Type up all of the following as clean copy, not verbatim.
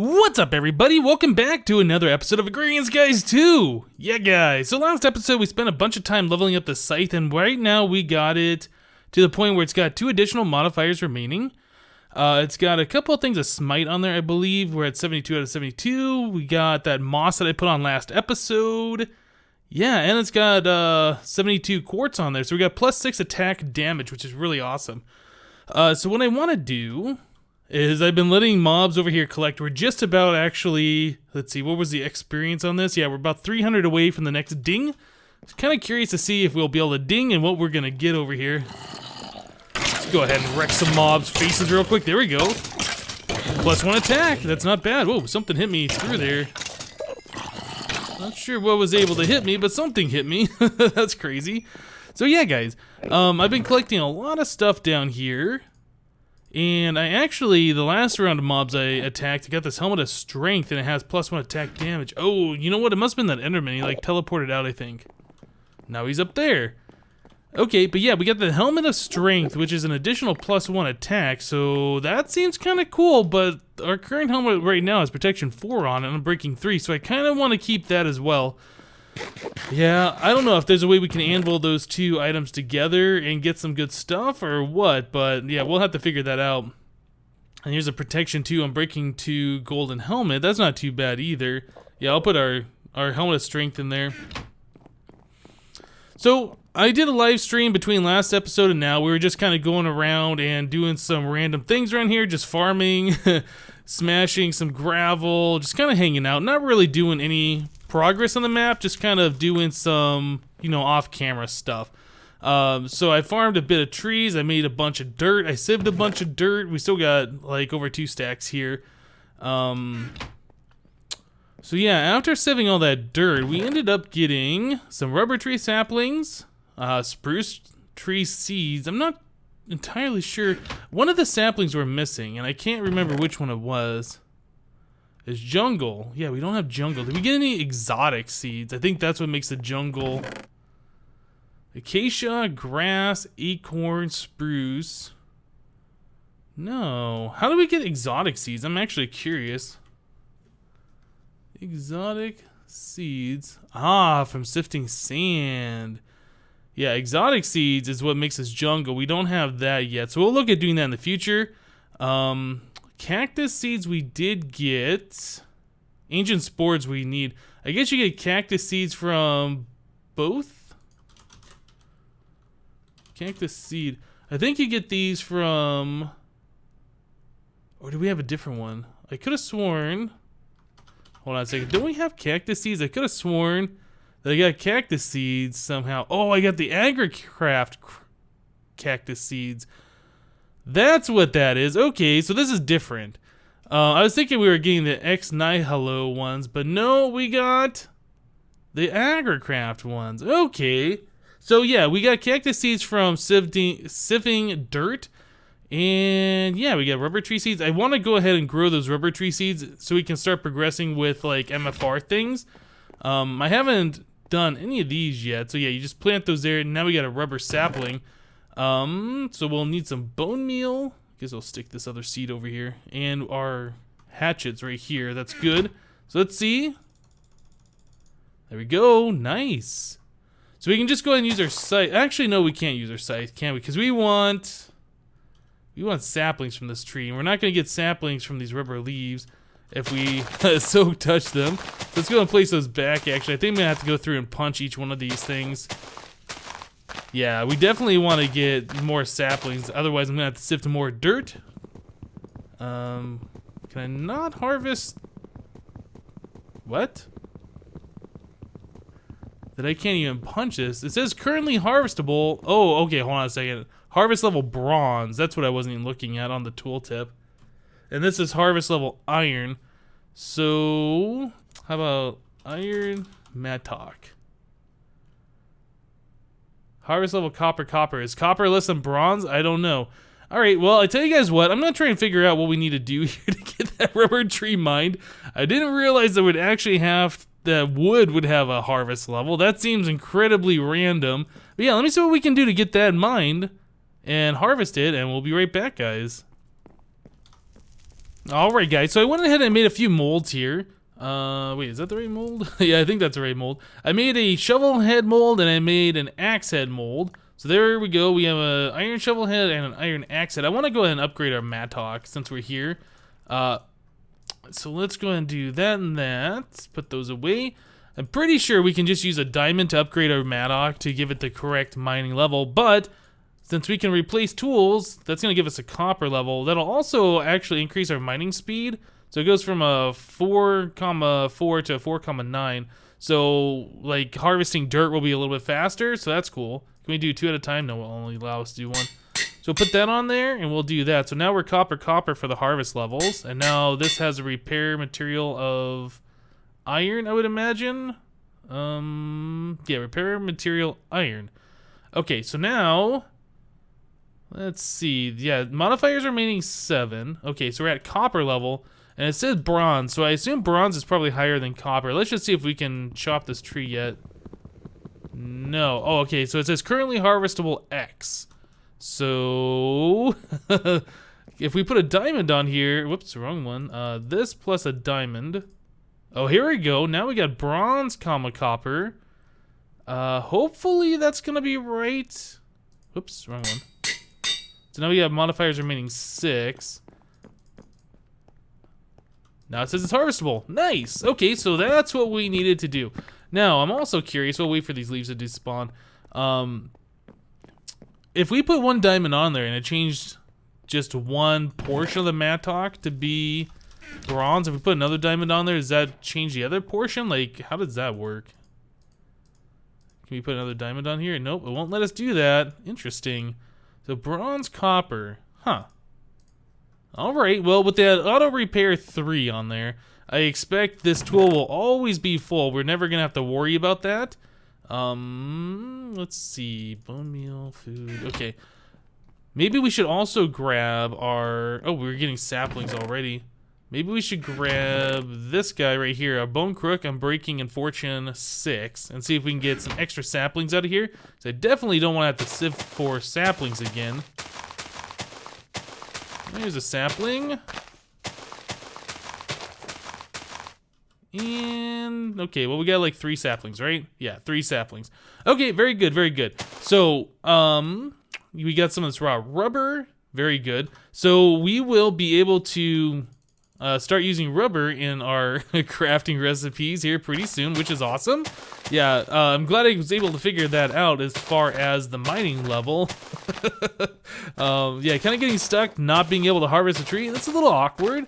What's up, everybody? Welcome back to another episode of Agrarian Skies 2! Yeah, guys, so last episode we spent a bunch of time leveling up the scythe, and right now we got it to the point where it's got 2 additional modifiers remaining. It's got a couple of things of smite on there, I believe. We're at 72 out of 72. We got that moss that I put on last episode. Yeah, and it's got 72 quartz on there, so we got plus 6 attack damage, which is really awesome. So what I want to do is I've been letting mobs over here collect. We're just about actually, let's see, what was the experience on this? Yeah, we're about 300 away from the next ding. Just kind of curious to see if we'll be able to ding and what we're going to get over here. Let's go ahead and wreck some mobs' faces real quick. There we go. Plus 1 attack. That's not bad. Whoa, something hit me through there. Not sure what was able to hit me, but something hit me. That's crazy. So yeah, guys, I've been collecting a lot of stuff down here. And I actually, the last round of mobs I attacked, I got this helmet of strength, and it has plus 1 attack damage. Oh, you know what? It must have been that Enderman. He, like, teleported out, I think. Now he's up there. Okay, but yeah, we got the helmet of strength, which is an additional plus 1 attack, so that seems kind of cool, but our current helmet right now has protection 4 on it, and I'm breaking 3, so I kind of want to keep that as well. Yeah, I don't know if there's a way we can anvil those 2 items together and get some good stuff or what, but yeah, we'll have to figure that out. And here's a protection 2. I'm breaking 2 golden helmet. That's not too bad either. Yeah, I'll put our helmet of strength in there. So I did a live stream between last episode and now. We were just kind of going around and doing some random things around here, just farming, smashing some gravel, just kind of hanging out, not really doing any progress on the map, just kind of doing some, you know, off-camera stuff. So I farmed a bit of trees, I made a bunch of dirt, I sieved a bunch of dirt, we still got like over 2 stacks here. So yeah, after sieving all that dirt, we ended up getting some rubber tree saplings, spruce tree seeds. I'm not entirely sure. One of the saplings were missing, and I can't remember which one it was. It's jungle. Yeah, we don't have jungle. Did we get any exotic seeds? I think that's what makes the jungle. Acacia, grass, acorn, spruce. No. How do we get exotic seeds? I'm actually curious. Exotic seeds. Ah, from sifting sand. Yeah, exotic seeds is what makes us jungle. We don't have that yet, so we'll look at doing that in the future. Cactus seeds we did get. Ancient spores we need. I guess you get cactus seeds from both? Cactus seed. I think you get these from... Or do we have a different one? I could have sworn... Hold on a second. Don't we have cactus seeds? I could have sworn that I got cactus seeds somehow. Oh, I got the AgriCraft cactus seeds. That's what that is. Okay, so this is different. I was thinking we were getting the Ex Nihilo ones, but no, we got the AgriCraft ones. Okay. So yeah, we got cactus seeds from sieving dirt. And yeah, we got rubber tree seeds. I want to go ahead and grow those rubber tree seeds so we can start progressing with like MFR things. I haven't done any of these yet. So yeah, you just plant those there. And now we got a rubber sapling. So we'll need some bone meal. Guess I'll stick this other seed over here. And our hatchets right here. That's good. So let's see. There we go. Nice. So we can just go ahead and use our scythe. Actually, no, we can't use our scythe, can we? Because we want saplings from this tree. And we're not going to get saplings from these rubber leaves if we so touch them. Let's go and place those back, actually. I think I'm going to have to go through and punch each one of these things. Yeah, we definitely want to get more saplings. Otherwise, I'm going to have to sift more dirt. Can I not harvest? What? That I can't even punch this. It says currently harvestable. Oh, okay, hold on a second. Harvest level bronze. That's what I wasn't even looking at on the tooltip. And this is harvest level iron. So, how about iron mattock? Harvest level copper. Is copper less than bronze? I don't know. Alright, well, I tell you guys what. I'm going to try and figure out what we need to do here to get that rubber tree mined. I didn't realize that we'd actually have... that wood would have a harvest level. That seems incredibly random. But yeah, let me see what we can do to get that mined and harvest it, and we'll be right back, guys. Alright guys, so I went ahead and made a few molds here. Wait, is that the right mold? Yeah, I think that's the right mold. I made a shovel head mold and I made an axe head mold. So there we go, we have an iron shovel head and an iron axe head. I want to go ahead and upgrade our mattock since we're here. So let's go ahead and do that and that. Let's put those away. I'm pretty sure we can just use a diamond to upgrade our mattock to give it the correct mining level, but since we can replace tools, that's going to give us a copper level. That'll also actually increase our mining speed. So it goes from a 4,4 to a 4,9. So like harvesting dirt will be a little bit faster, so that's cool. Can we do 2 at a time? No, it'll only allow us to do 1. So put that on there and we'll do that. So now we're copper for the harvest levels. And now this has a repair material of iron, I would imagine. Yeah, repair material iron. Okay, so now let's see. Yeah, modifiers are remaining 7. Okay, so we're at copper level. And it says bronze, so I assume bronze is probably higher than copper. Let's just see if we can chop this tree yet. No. Oh, okay, so it says currently harvestable X. So if we put a diamond on here, whoops, wrong one. This plus a diamond. Oh, here we go. Now we got bronze, copper. Hopefully that's gonna be right. Whoops, wrong one. So now we have modifiers remaining 6. Now it says it's harvestable. Nice. Okay, so that's what we needed to do. Now I'm also curious. We'll wait for these leaves to despawn. If we put 1 diamond on there and it changed just one portion of the mattock to be bronze, if we put another diamond on there, does that change the other portion? Like, how does that work? Can we put another diamond on here? Nope, it won't let us do that. Interesting. So bronze, copper. Huh. Alright, well with that auto repair 3 on there, I expect this tool will always be full. We're never gonna have to worry about that. Let's see, bone meal, food, okay. Maybe we should also grab our, oh, we're getting saplings already. Maybe we should grab this guy right here, a bone crook, Unbreaking, and fortune 6, and see if we can get some extra saplings out of here. So I definitely don't want to have to sift for saplings again. There's a sapling. And, okay, well, we got like 3 saplings, right? Yeah, 3 saplings. Okay, very good, very good. So, we got some of this raw rubber. Very good. So, we will be able to start using rubber in our crafting recipes here pretty soon, which is awesome. Yeah, I'm glad I was able to figure that out as far as the mining level. Yeah, kind of getting stuck, not being able to harvest a tree. That's a little awkward.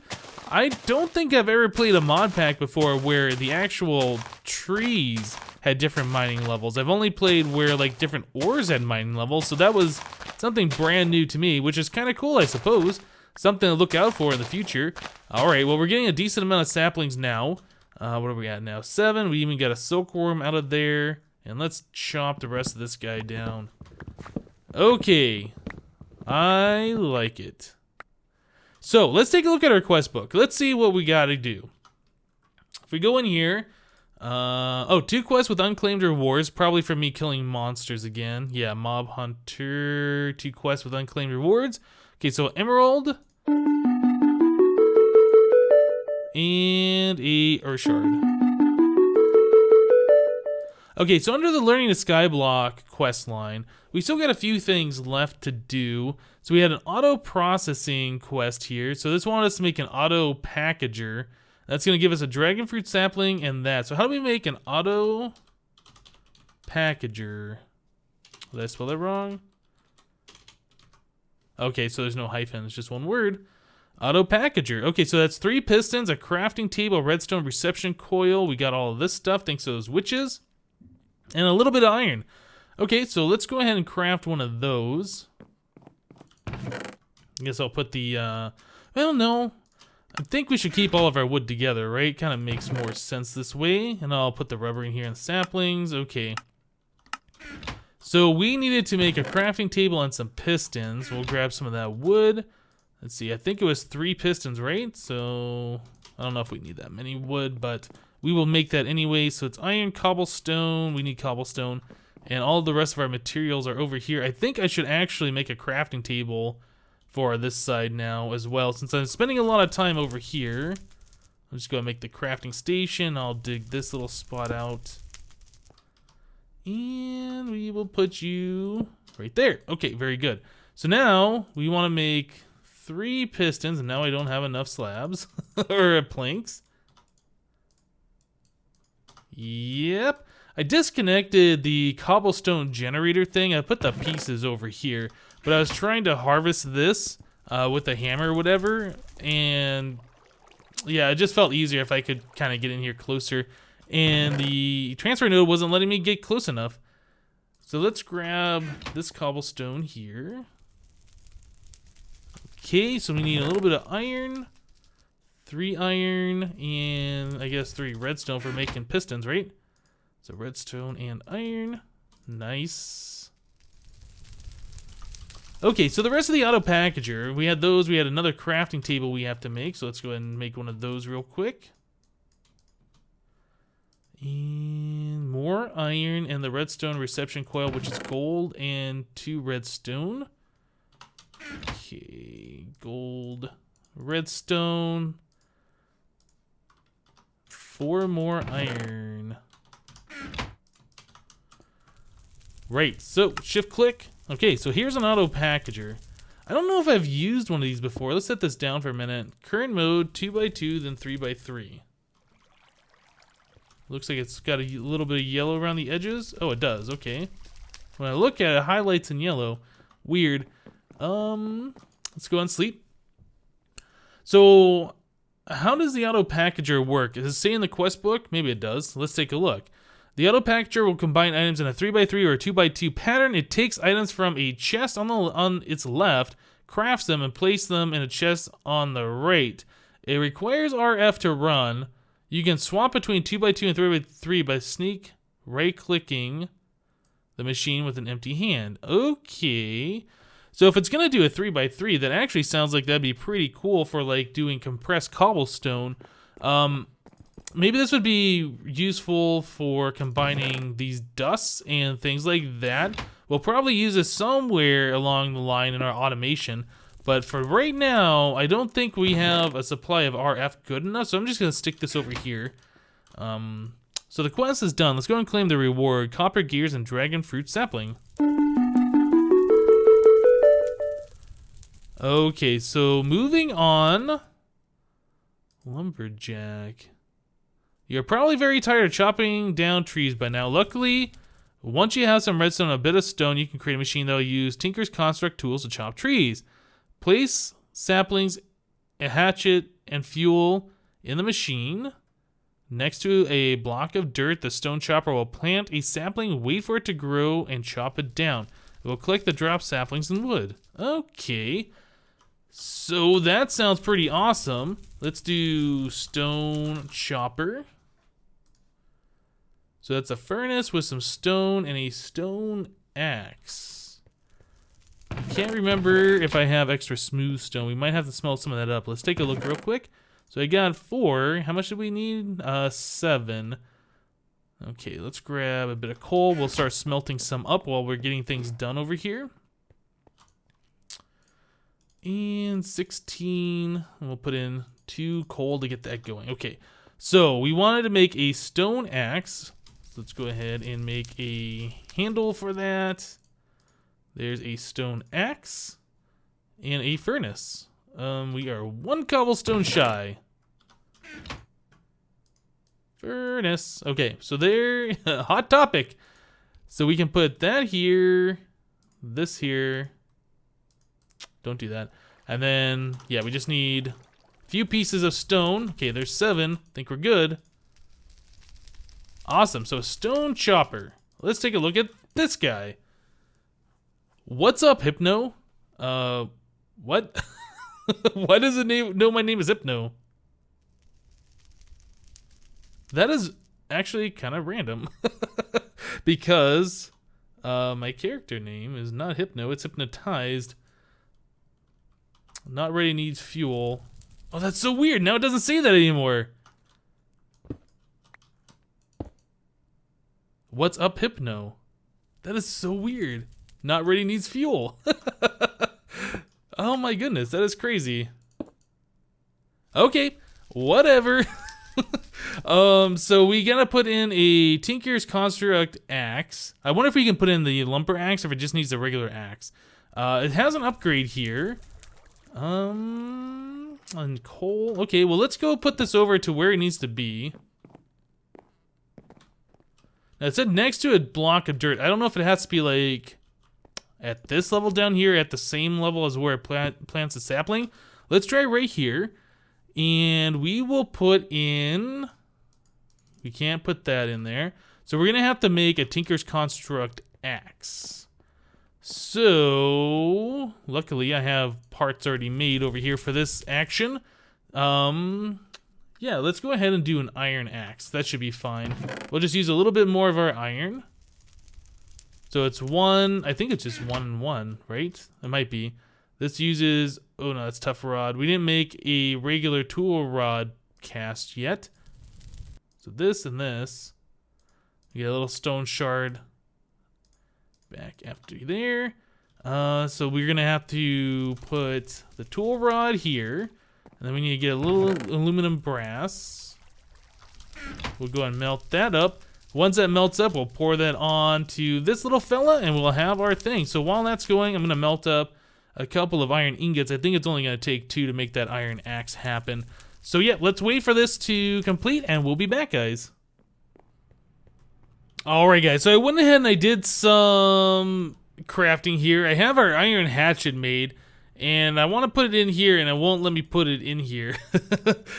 I don't think I've ever played a mod pack before where the actual trees had different mining levels. I've only played where like different ores had mining levels, so that was something brand new to me, which is kind of cool, I suppose. Something to look out for in the future. Alright, well, we're getting a decent amount of saplings now. What are we at now? 7. We even got a silkworm out of there. And let's chop the rest of this guy down. Okay. I like it. So, let's take a look at our quest book. Let's see what we gotta do. If we go in here, 2 quests with unclaimed rewards, probably for me killing monsters again. Yeah, mob hunter, 2 quests with unclaimed rewards. Okay, so emerald and a earth shard. Okay, so under the learning the skyblock quest line, we still got a few things left to do. So we had an auto processing quest here. So this wanted us to make an auto packager. That's going to give us a dragon fruit sapling and that. So how do we make an auto packager? Did I spell that wrong? Okay, so there's no hyphen, it's just one word. Auto packager. Okay, so that's 3 pistons, a crafting table, a redstone reception coil. We got all of this stuff thanks to those witches. And a little bit of iron. Okay, so let's go ahead and craft one of those. I guess I'll put the, well, no. I think we should keep all of our wood together, right? Kind of makes more sense this way. And I'll put the rubber in here and the saplings. Okay. So we needed to make a crafting table and some pistons. We'll grab some of that wood. Let's see, I think it was 3 pistons, right? So I don't know if we need that many wood, but we will make that anyway. So it's iron, cobblestone. We need cobblestone. And all the rest of our materials are over here. I think I should actually make a crafting table for this side now as well. Since I'm spending a lot of time over here, I'm just going to make the crafting station. I'll dig this little spot out. And we will put you right there. Okay, very good. So now we want to make 3 pistons, and now I don't have enough slabs or planks. Yep. I disconnected the cobblestone generator thing. I put the pieces over here, but I was trying to harvest this with a hammer or whatever, and yeah, it just felt easier if I could kind of get in here closer, and the transfer node wasn't letting me get close enough. So let's grab this cobblestone here. Okay, so we need a little bit of iron, 3 iron, and I guess 3 redstone for making pistons, right? So redstone and iron. Nice. Okay, so the rest of the auto packager, we had those. We had another crafting table we have to make, so let's go ahead and make one of those real quick. And more iron and the redstone reception coil, which is gold, and 2 redstone. Okay, gold, redstone, 4 more iron. Right, so shift click. Okay, so here's an auto packager. I don't know if I've used one of these before. Let's set this down for a minute. Current mode 2x2, then 3x3. Looks like it's got a little bit of yellow around the edges. Oh, it does. Okay. When I look at it, it highlights in yellow. Weird. Let's go and sleep. So, how does the auto packager work? Does it say in the quest book? Maybe it does. Let's take a look. The auto packager will combine items in a 3x3 or a 2x2 pattern. It takes items from a chest on its left, crafts them, and places them in a chest on the right. It requires RF to run. You can swap between 2x2 and 3x3 by sneak right-clicking the machine with an empty hand. Okay. So if it's going to do a 3x3, that actually sounds like that'd be pretty cool for like doing compressed cobblestone. Maybe this would be useful for combining these dusts and things like that. We'll probably use this somewhere along the line in our automation. But for right now, I don't think we have a supply of RF good enough, so I'm just going to stick this over here. So the quest is done. Let's go and claim the reward. Copper gears and dragon fruit sapling. Okay, so moving on. Lumberjack. You're probably very tired of chopping down trees by now. Luckily, once you have some redstone and a bit of stone, you can create a machine that will use Tinker's Construct tools to chop trees. Place saplings, a hatchet, and fuel in the machine. Next to a block of dirt, the stone chopper will plant a sapling, wait for it to grow, and chop it down. It will collect the dropped saplings and wood. Okay. So that sounds pretty awesome. Let's do stone chopper. So that's a furnace with some stone and a stone axe. I can't remember if I have extra smooth stone. We might have to smelt some of that up. Let's take a look real quick. So I got 4. How much did we need? 7. Okay, let's grab a bit of coal. We'll start smelting some up while we're getting things done over here. And 16. And we'll put in 2 coal to get that going. Okay, so we wanted to make a stone axe. So let's go ahead and make a handle for that. There's a stone axe and a furnace. We are 1 cobblestone shy. Furnace. Okay, so there, hot topic. So we can put that here, this here. Don't do that. And then, yeah, we just need a few pieces of stone. Okay, there's 7. Think we're good. Awesome. So stone chopper. Let's take a look at this guy. What's up, Hypno? What? Why does it know my name is Hypno? That is actually kind of random. Because my character name is not Hypno, it's Hypnotizd. Not ready needs fuel. Oh, that's so weird. Now it doesn't say that anymore. What's up, Hypno? That is so weird. Not ready needs fuel. Oh my goodness, that is crazy. Okay, whatever. So we gotta put in a Tinker's Construct axe. I wonder if we can put in the lumber axe or if it just needs a regular axe. It has an upgrade here. And coal. Okay, well let's go put this over to where it needs to be. Now it said next to a block of dirt. I don't know if it has to be like at this level down here, at the same level as where it plants the sapling. Let's try right here. And we will put in, we can't put that in there. So we're gonna have to make a Tinker's Construct axe. So luckily I have parts already made over here for this action. Yeah, let's go ahead and do an iron axe. That should be fine. We'll just use a little bit more of our iron. So it's one, I think it's just 1 and 1, right? It might be. This uses, oh no, that's tough rod. We didn't make a regular tool rod cast yet. So this and this. We get a little stone shard back after there. So we're gonna have to put the tool rod here. And then we need to get a little aluminum brass. We'll go and melt that up. Once that melts up, we'll pour that on to this little fella and we'll have our thing. So while that's going, I'm gonna melt up a couple of iron ingots. I think it's only going to take 2 to make that iron axe happen. So yeah, let's wait for this to complete and we'll be back, guys. Alright guys, so I went ahead and I did some crafting here. I have our iron hatchet made and I want to put it in here and it won't let me put it in here.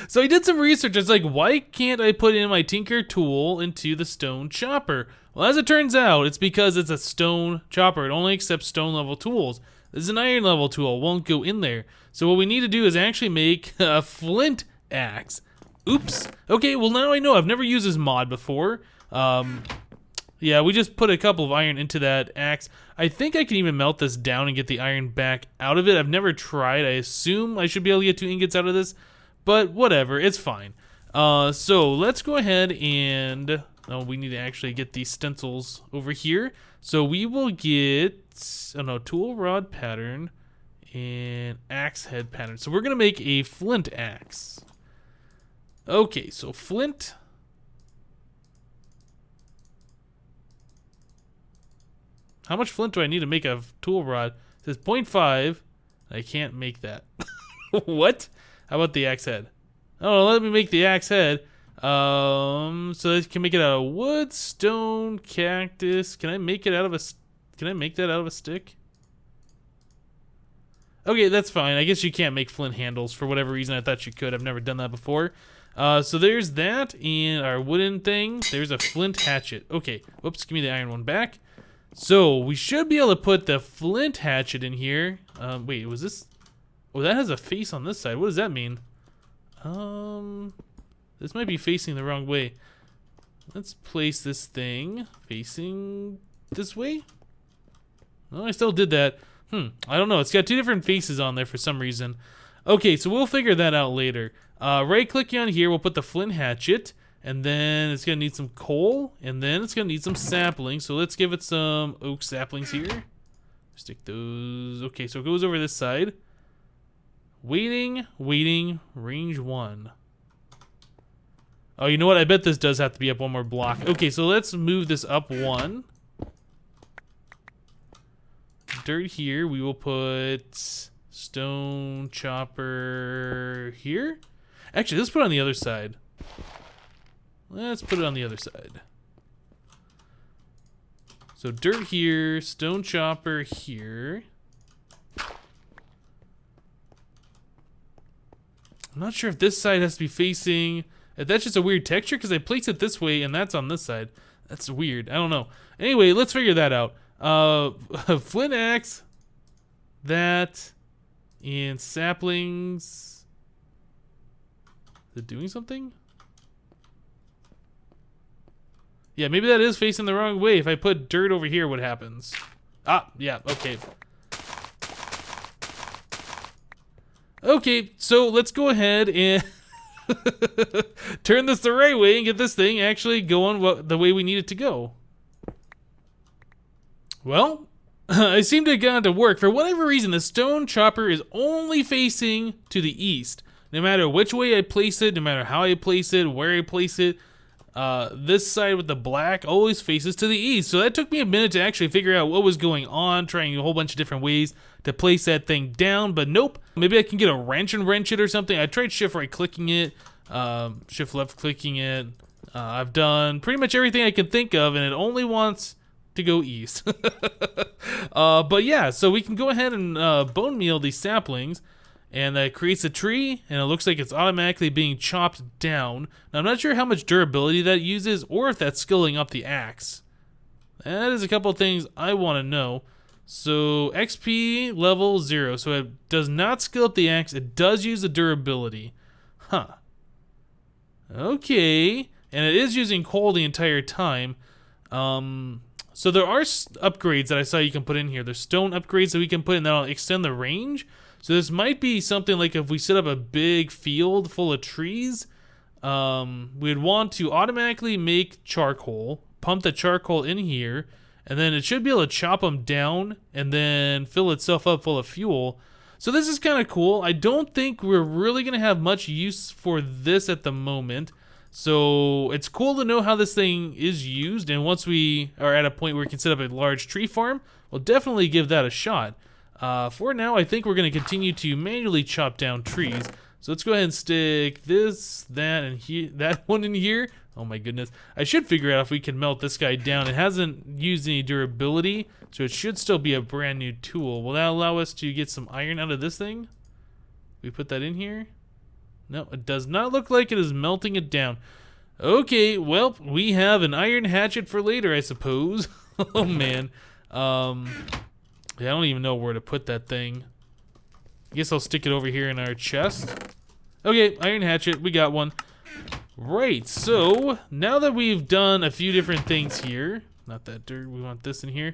So I did some research. It's like, why can't I put in my tinker tool into the stone chopper? Well, as it turns out, it's because it's a stone chopper. It only accepts stone level tools. This is an iron level tool, won't go in there. So what we need to do is actually make a flint axe. Oops. Okay, well now I know. I've never used this mod before. Yeah, we just put a couple of iron into that axe. I think I can even melt this down and get the iron back out of it. I've never tried. I assume I should be able to get 2 ingots out of this, but whatever, it's fine. So let's go ahead and, oh, we need to actually get these stencils over here. So we will get, oh no, tool rod pattern and axe head pattern. So we're gonna make a flint axe. Okay, so flint. How much flint do I need to make a tool rod? It says 0.5. I can't make that. What? How about the axe head? Oh, let me make the axe head. So I can make it out of wood, stone, cactus. Can I make it out of a? Can I make that out of a stick? Okay, that's fine. I guess you can't make flint handles for whatever reason. I thought you could. I've never done that before. So there's that and our wooden thing. There's a flint hatchet. Okay. Whoops. Give me the iron one back. So we should be able to put the flint hatchet in here. Wait, was this? Oh, that has a face on this side. What does that mean? This might be facing the wrong way. Let's place this thing facing this way. Oh, I still did that. I don't know. It's got 2 different faces on there for some reason. Okay, so we'll figure that out later. Right-click on here. We'll put the flint hatchet. And then it's going to need some coal. And then it's going to need some saplings. So let's give it some oak saplings here. Stick those. Okay, so it goes over this side. Waiting, range 1. Oh, you know what? I bet this does have to be up 1 more block. Okay, so let's move this up 1. Dirt here. We will put stone chopper here. Actually, let's put it on the other side. Let's put it on the other side. So dirt here, stone chopper here. I'm not sure if this side has to be facing. That's just a weird texture because I placed it this way and that's on this side. That's weird. I don't know. Anyway, let's figure that out. Flint axe, that, and saplings. Is it doing something? Yeah, maybe that is facing the wrong way. If I put dirt over here, what happens? Ah, yeah, okay. Okay, so let's go ahead and turn this the right way and get this thing actually going the way we need it to go. Well, I seem to have gotten to work. For whatever reason, the stone chopper is only facing to the east. No matter which way I place it, no matter how I place it, where I place it, this side with the black always faces to the east. So that took me a minute to actually figure out what was going on, trying a whole bunch of different ways to place that thing down, but nope. Maybe I can get a wrench and wrench it or something. I tried shift right clicking it, shift left clicking it. I've done pretty much everything I can think of, and it only wants to go east. But yeah, so we can go ahead and bone meal these saplings, and that creates a tree, and it looks like it's automatically being chopped down. Now, I'm not sure how much durability that uses, or if that's skilling up the axe. That is a couple of things I want to know. So, XP level 0, so it does not skill up the axe, it does use the durability. Huh. Okay, and it is using coal the entire time. So there are upgrades that I saw you can put in here. There's stone upgrades that we can put in that'll extend the range. So this might be something like if we set up a big field full of trees, we'd want to automatically make charcoal, pump the charcoal in here, and then it should be able to chop them down and then fill itself up full of fuel. So this is kind of cool. I don't think we're really going to have much use for this at the moment. So it's cool to know how this thing is used, and once we are at a point where we can set up a large tree farm, we'll definitely give that a shot. For now, I think we're going to continue to manually chop down trees. So let's go ahead and stick this, that, and that one in here. Oh my goodness. I should figure out if we can melt this guy down. It hasn't used any durability, so it should still be a brand new tool. Will that allow us to get some iron out of this thing? We put that in here? No, it does not look like it is melting it down. Okay, well, we have an iron hatchet for later, I suppose. Oh man. Yeah, I don't even know where to put that thing. I guess I'll stick it over here in our chest. Okay, iron hatchet, we got one. Right, so now that we've done a few different things here, not that dirt, we want this in here.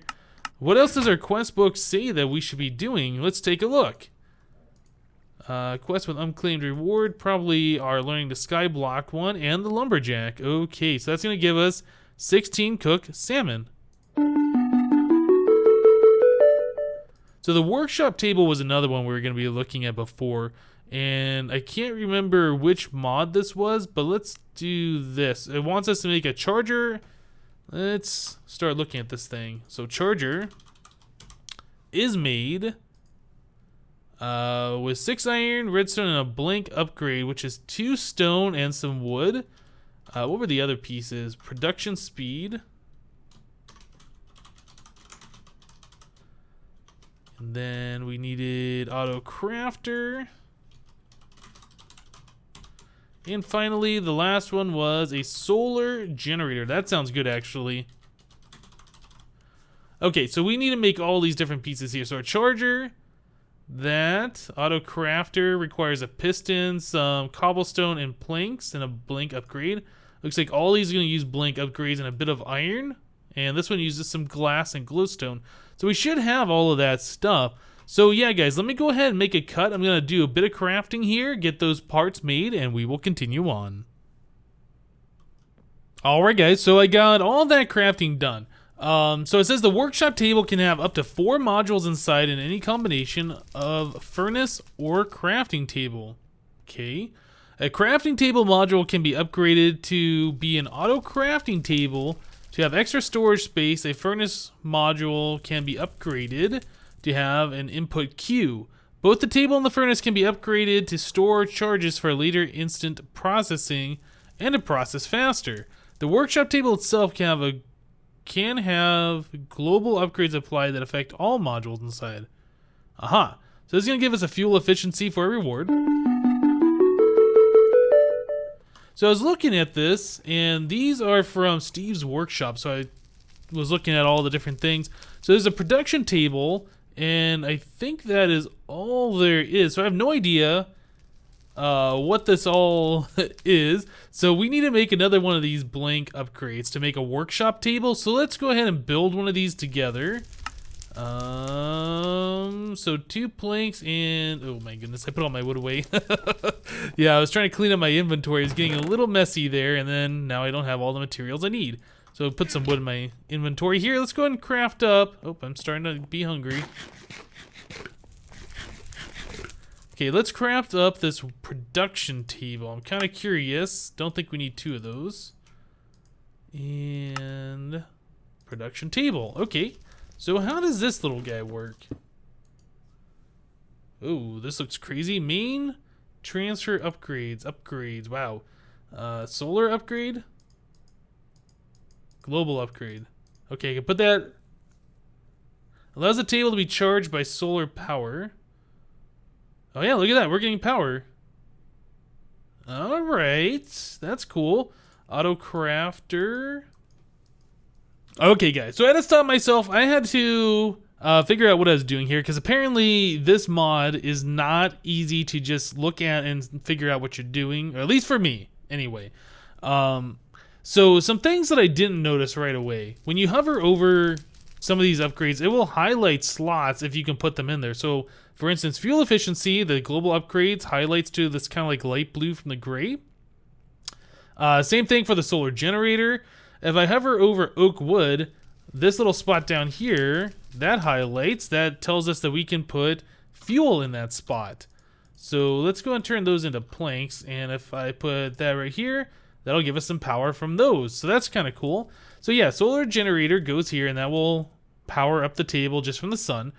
What else does our quest book say that we should be doing? Let's take a look. Quest with unclaimed reward, probably our learning the skyblock one and the lumberjack. Okay, so that's going to give us 16 cooked salmon. So the workshop table was another one we were going to be looking at before, and I can't remember which mod this was, but let's do this. It wants us to make a charger. Let's start looking at this thing. So charger is made with 6 iron, redstone, and a blank upgrade, which is 2 stone and some wood. What were the other pieces? Production speed. And then we needed auto crafter. And finally, the last one was a solar generator. That sounds good, actually. Okay, so we need to make all these different pieces here. So a charger, that auto crafter requires a piston, some cobblestone and planks, and a blank upgrade. Looks like all these are going to use blank upgrades and a bit of iron. And this one uses some glass and glowstone. So we should have all of that stuff. So yeah, guys, let me go ahead and make a cut. I'm going to do a bit of crafting here, get those parts made, and we will continue on. Alright, guys, so I got all that crafting done. So it says the workshop table can have up to 4 modules inside in any combination of furnace or crafting table. Okay. A crafting table module can be upgraded to be an auto crafting table. To have extra storage space, a furnace module can be upgraded to have an input queue. Both the table and the furnace can be upgraded to store charges for later instant processing and to process faster. The workshop table itself can have global upgrades applied that affect all modules inside. Aha. So this is going to give us a fuel efficiency for a reward. So I was looking at this, and these are from Steve's workshop. So I was looking at all the different things. So there's a production table, and I think that is all there is. So I have no idea what this all is. So we need to make another one of these blank upgrades to make a workshop table. So let's go ahead and build one of these together. So 2 planks and oh my goodness, I put all my wood away. Yeah, I was trying to clean up my inventory. It's getting a little messy there, and then now I don't have all the materials I need. So put some wood in my inventory here. Let's go ahead and craft up. Oh, I'm starting to be hungry. Okay, let's craft up this production table. I'm kind of curious. Don't think we need 2 of those. And production table. Okay, so how does this little guy work? Oh, this looks crazy. Main transfer upgrades. Wow. Solar upgrade. Global upgrade. Okay, I can put that. Allows the table to be charged by solar power. Oh yeah, look at that. We're getting power. All right, that's cool. Auto crafter. Okay, guys. So I had to stop myself. I had to figure out what I was doing here, because apparently this mod is not easy to just look at and figure out what you're doing, or at least for me, anyway. So some things that I didn't notice right away. When you hover over some of these upgrades, it will highlight slots if you can put them in there. So, for instance, fuel efficiency, the global upgrades highlights to this kind of like light blue from the gray. Same thing for the solar generator. If I hover over oak wood, this little spot down here, that highlights, that tells us that we can put fuel in that spot. So let's go and turn those into planks, and if I put that right here, that'll give us some power from those. So that's kind of cool. So yeah, solar generator goes here, and that will power up the table just from the sun.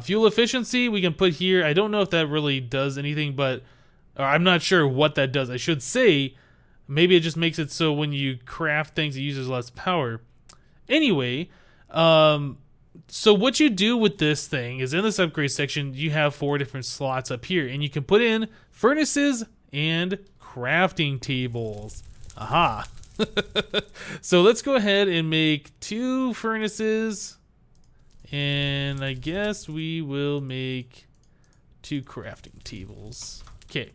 Fuel efficiency we can put here. I don't know if that really does anything, but I'm not sure what that does. I should say maybe it just makes it so when you craft things it uses less power. Anyway, so what you do with this thing is in this upgrade section, you have 4 different slots up here, and you can put in furnaces and crafting tables. Aha. So let's go ahead and make 2 furnaces, and I guess we will make 2 crafting tables. Okay,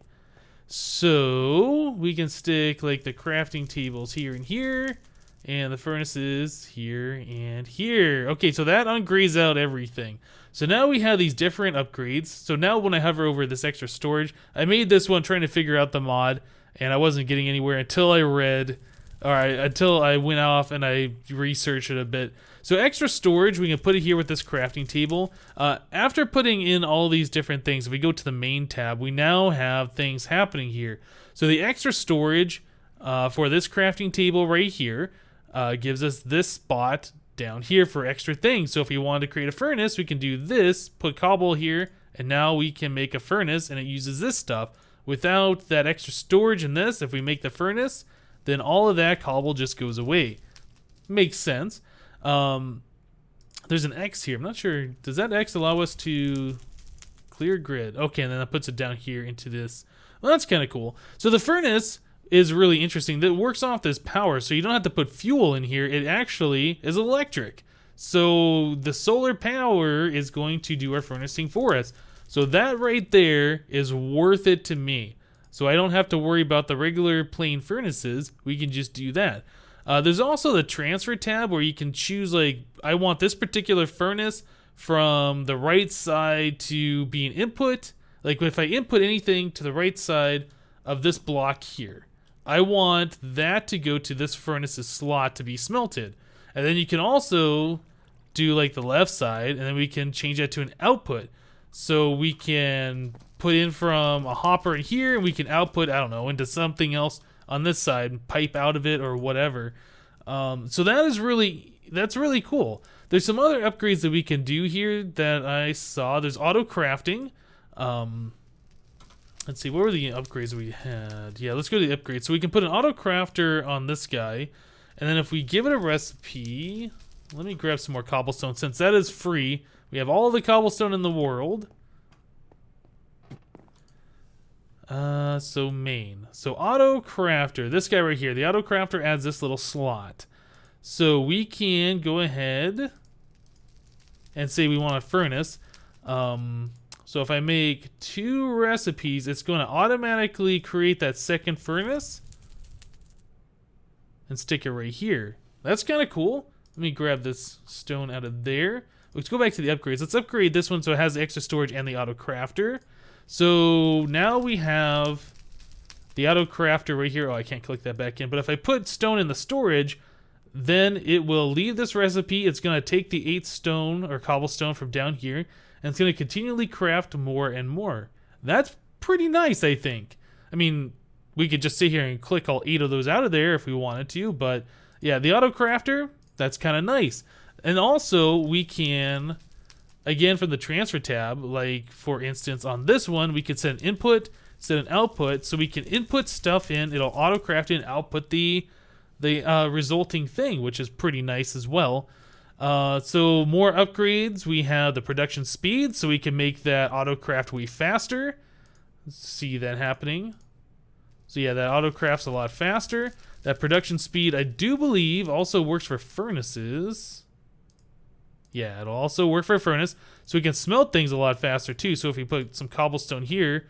so we can stick like the crafting tables here and here, and the furnaces here and here. Okay, so that ungrays out everything. So now we have these different upgrades. So now when I hover over this extra storage, I made this one trying to figure out the mod, and I wasn't getting anywhere until I read, until I went off and I researched it a bit. So extra storage, we can put it here with this crafting table. After putting in all these different things, if we go to the main tab, we now have things happening here. So the extra storage for this crafting table right here gives us this spot down here for extra things. So if we wanted to create a furnace, we can do this, put cobble here, and now we can make a furnace, and it uses this stuff. Without that extra storage in this, if we make the furnace, then all of that cobble just goes away. Makes sense. There's an X here. I'm not sure. Does that X allow us to clear grid? Okay, and then that puts it down here into this. Well, that's kind of cool. So the furnace is really interesting. That works off this power, so you don't have to put fuel in here. It actually is electric. So the solar power is going to do our furnacing for us. So that right there is worth it to me. So I don't have to worry about the regular plain furnaces. We can just do that. There's also the transfer tab where you can choose, like, I want this particular furnace from the right side to be an input. Like if I input anything to the right side of this block here, I want that to go to this furnace's slot to be smelted. And then you can also do like the left side, and then we can change that to an output. So we can put in from a hopper in here, and we can output, I don't know, into something else on this side and pipe out of it or whatever. So that's really cool. There's some other upgrades that we can do here that I saw. There's auto crafting. Let's see, what were the upgrades we had? Yeah, let's go to the upgrades. So we can put an auto crafter on this guy, and then if we give it a recipe, let me grab some more cobblestone since that is free. We have all the cobblestone in the world. So main. So auto crafter, this guy right here, the auto crafter adds this little slot. So we can go ahead and say we want a furnace. So if I make 2 recipes, it's going to automatically create that second furnace and stick it right here. That's kind of cool. Let me grab this stone out of there. Let's go back to the upgrades. Let's upgrade this one so it has the extra storage and the auto crafter. So now we have the auto crafter right here. Oh, I can't click that back in. But if I put stone in the storage, then it will leave this recipe. It's going to take the 8 stone or cobblestone from down here, and it's going to continually craft more and more. That's pretty nice, I think. I mean, we could just sit here and click all 8 of those out of there if we wanted to, but yeah, the auto crafter, that's kind of nice. And also, we can, again, from the transfer tab, like for instance on this one, we could set an input, set an output, so we can input stuff in, it'll auto craft it and output the resulting thing, which is pretty nice as well. So more upgrades. We have the production speed, so we can make that auto craft way faster. Let's see that happening. So yeah, that auto crafts a lot faster. That production speed, I do believe, also works for furnaces. Yeah, it'll also work for a furnace, so we can smelt things a lot faster too. So if we put some cobblestone here,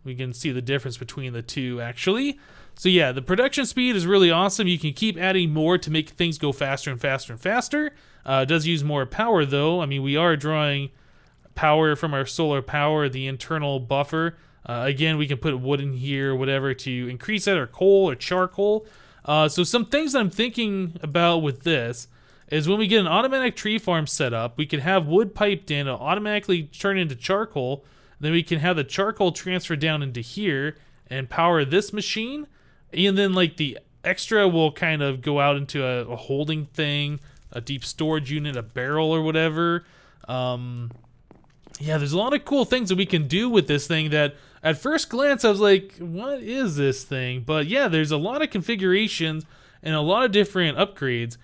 we can see the difference between the two actually. So yeah, the production speed is really awesome. You can keep adding more to make things go faster and faster and faster. It does use more power though. I mean, we are drawing power from our solar power, the internal buffer. Again, we can put wood in here or whatever to increase that, or coal or charcoal. So some things I'm thinking about with this is when we get an automatic tree farm set up, we can have wood piped in, it'll automatically turn into charcoal. Then we can have the charcoal transfer down into here and power this machine. And then like the extra will kind of go out into a holding thing, a deep storage unit, a barrel or whatever. Yeah, there's a lot of cool things that we can do with this thing that at first glance I was like, what is this thing? But yeah, there's a lot of configurations and a lot of different upgrades.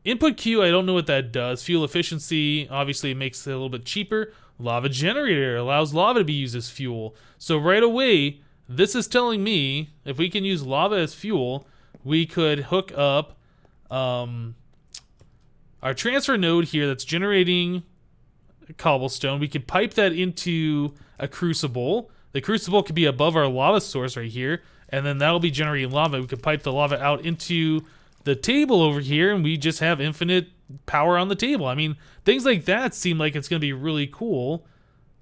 Input Q, I don't know what that does. Fuel efficiency, obviously it makes it a little bit cheaper. Lava generator allows lava to be used as fuel. So right away, this is telling me if we can use lava as fuel, we could hook up our transfer node here that's generating cobblestone. We could pipe that into a crucible. The crucible could be above our lava source right here, and then that'll be generating lava. We could pipe the lava out into the table over here, and we just have infinite power on the table. I mean, things like that seem like it's going to be really cool.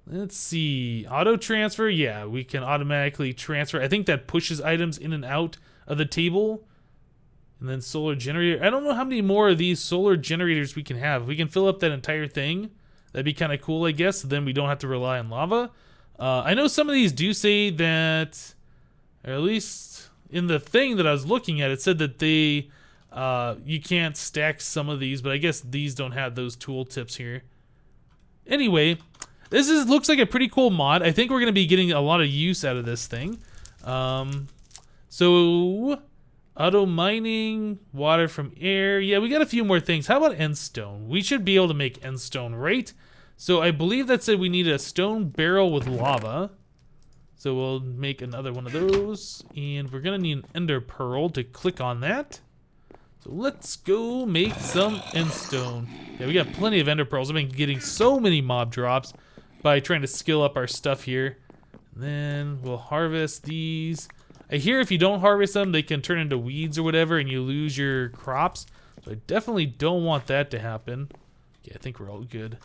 Let's see. Auto transfer. Yeah, we can automatically transfer. I think that pushes items in and out of the table. And then solar generator. I don't know how many more of these solar generators we can have. If we can fill up that entire thing, that'd be kind of cool, I guess. Then we don't have to rely on lava. I know some of these do say that, or at least in the thing that I was looking at, it said that they... you can't stack some of these, but I guess these don't have those tooltips here. Anyway, this looks like a pretty cool mod. I think we're going to be getting a lot of use out of this thing. So, auto mining, water from air. Yeah, we got a few more things. How about endstone? We should be able to make endstone, right? So I believe that said we need a stone barrel with lava. So we'll make another one of those. And we're going to need an ender pearl to click on that. So let's go make some endstone. Yeah, we got plenty of ender pearls. I've been getting so many mob drops by trying to skill up our stuff here. And then we'll harvest these. I hear if you don't harvest them, they can turn into weeds or whatever and you lose your crops. So I definitely don't want that to happen. Yeah, I think we're all good.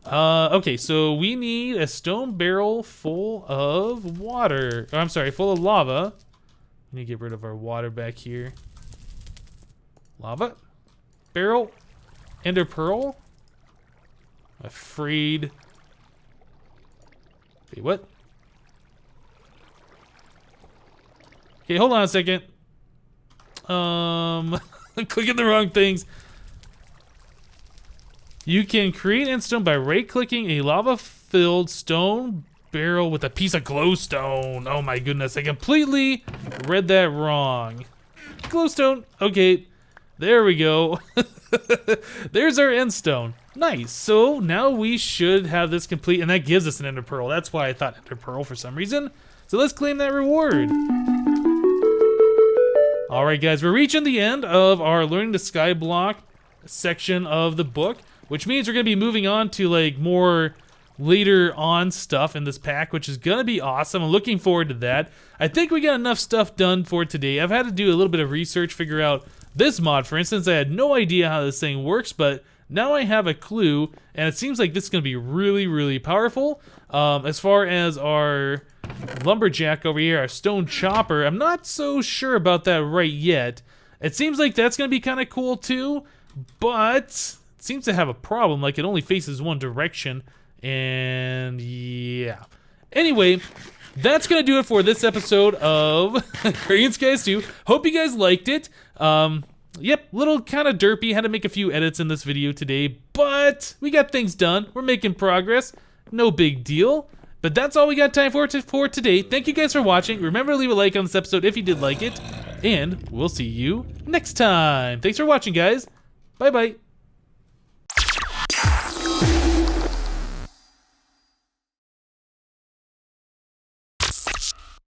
Okay, so we need a stone barrel full of water. Oh, I'm sorry, full of lava. We need to get rid of our water back here. Lava, barrel, ender pearl. Afraid. Wait, what? Okay, hold on a second. I'm clicking the wrong things. You can create endstone by right-clicking a lava-filled stone barrel with a piece of glowstone. Oh my goodness, I completely read that wrong. Glowstone, okay. There we go. There's our endstone. Nice. So now we should have this complete, and that gives us an ender pearl. That's why I thought ender pearl for some reason. So let's claim that reward. All right, guys, we're reaching the end of our Learning the Skyblock section of the book, which means we're going to be moving on to like more later on stuff in this pack, which is going to be awesome. I'm looking forward to that. I think we got enough stuff done for today. I've had to do a little bit of research, figure out this mod, for instance. I had no idea how this thing works, but now I have a clue, and it seems like this is going to be really, really powerful. As far as our lumberjack over here, our stone chopper, I'm not so sure about that right yet. It seems like that's going to be kind of cool too, but it seems to have a problem. Like, it only faces one direction, and yeah. Anyway, that's going to do it for this episode of Agrarian Skies 2. Hope you guys liked it. Yep, little kind of derpy. Had to make a few edits in this video today, but we got things done. We're making progress. No big deal. But that's all we got time for today. Thank you guys for watching. Remember to leave a like on this episode if you did like it. And we'll see you next time. Thanks for watching, guys. Bye-bye.